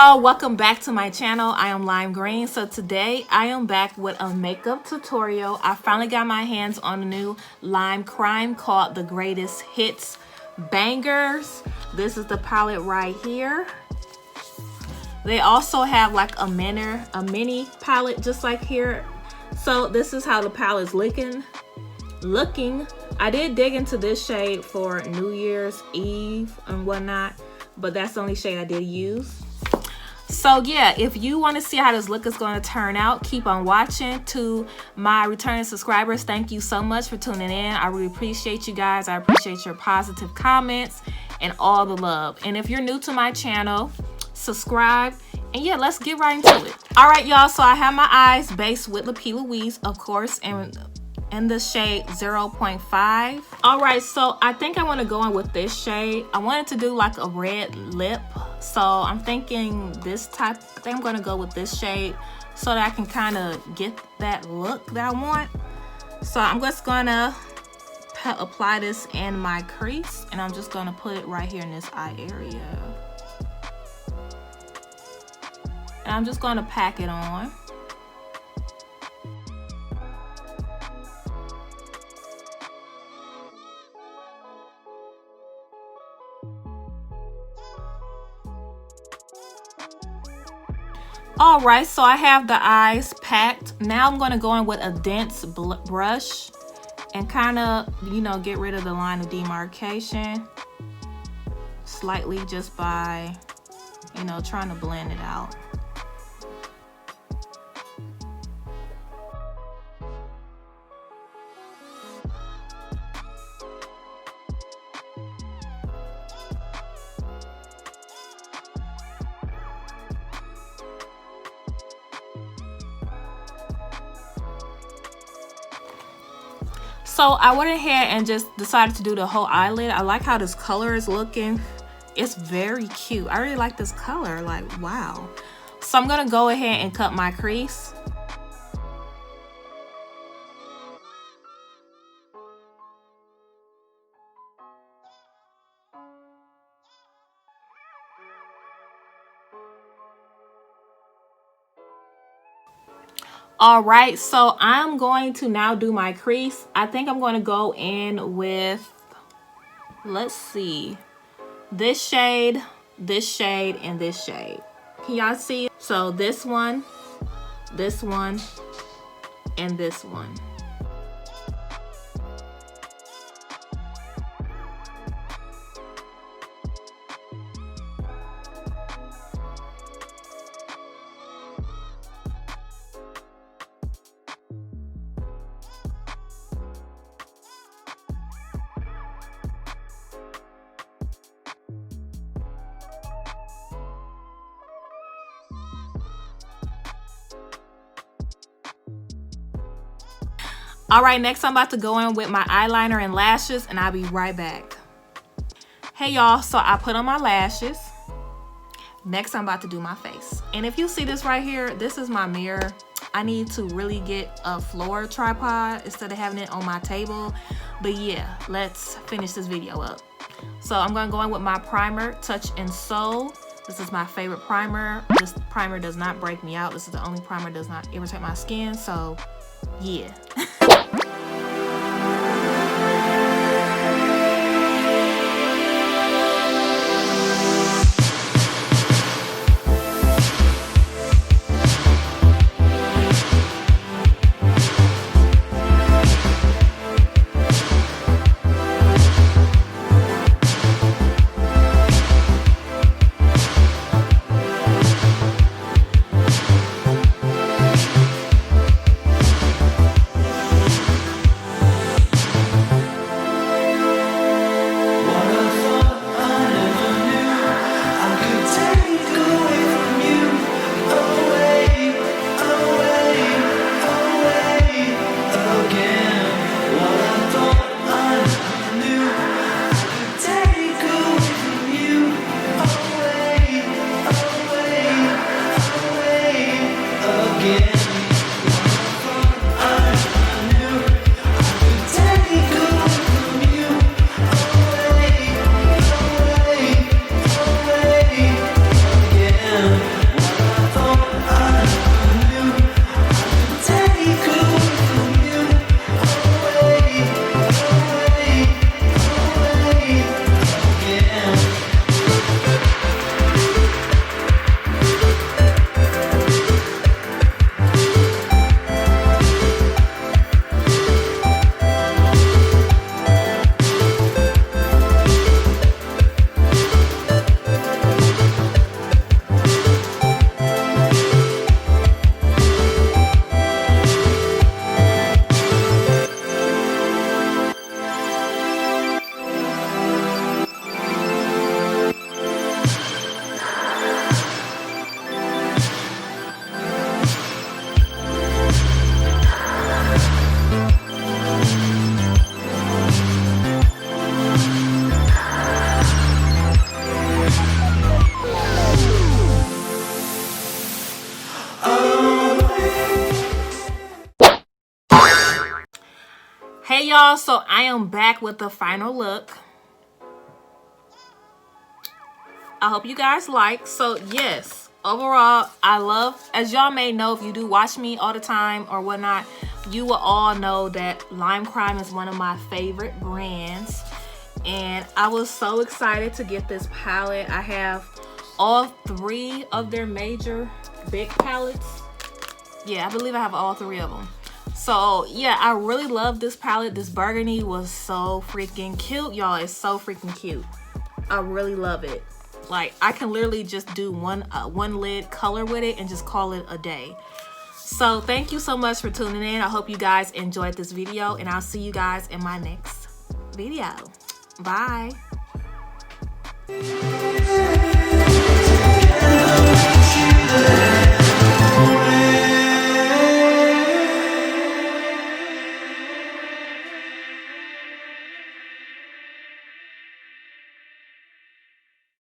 y'all, welcome back to my channel. I am Lime Green. So today I am back with a makeup tutorial. I finally got my hands on a new lime crime called The Greatest Hits Bangers. This is the palette right here. They also have like a mini palette just like here. So this is how the palette's looking. I did dig into this shade for New Year's Eve and whatnot, but that's the only shade I did use. So yeah, if you want to see how this look is going to turn out, keep on watching. To my returning subscribers, thank you so much for tuning in. I really appreciate you guys. I appreciate your positive comments and all the love. And if you're new to my channel, subscribe. And yeah, let's get right into it. All right, y'all, so I have my eyes based with Louise, of course, and in the shade 0.5. All right, so I think I want to go in with this shade. I wanted to do like a red lip, so I'm thinking this type. I think I'm going to go with this shade so that I can kind of get that look that I want. So I'm just going to apply this in my crease, and I'm just going to put it right here in this eye area. And I'm just going to pack it on. All right, so I have the eyes packed. Now I'm going to go in with a dense brush and kind of, you know, get rid of the line of demarcation slightly, just by, you know, trying to blend it out. So I went ahead and just decided to do the whole eyelid. I like how this color is looking. It's very cute. I really like this color, like, wow. So I'm gonna go ahead and cut my crease. All right, so I'm going to now do my crease. I think I'm going to go in with, let's see, this shade, and this shade. Can y'all see it? So this one, and this one. All right, next I'm about to go in with my eyeliner and lashes, and I'll be right back. Hey y'all, so I put on my lashes. Next I'm about to do my face. And if you see this right here, this is my mirror. I need to really get a floor tripod instead of having it on my table. But yeah, let's finish this video up. So I'm gonna go in with my primer, Touch and Soul. This is my favorite primer. This primer does not break me out. This is the only primer that does not irritate my skin, so yeah. Hey y'all, so I am back with the final look. I hope you guys like. So yes, overall, I love, as y'all may know, if you do watch me all the time or whatnot, you will all know that Lime Crime is one of my favorite brands. And I was so excited to get this palette. I have all 3 of their major big palettes. Yeah, I believe I have all 3 of them. So yeah, I really love this palette. This burgundy was so freaking cute, y'all. It's so freaking cute. I really love it. Like, I can literally just do one lid color with it and just call it a day. So thank you so much for tuning in. I hope you guys enjoyed this video, and I'll see you guys in my next video. Bye.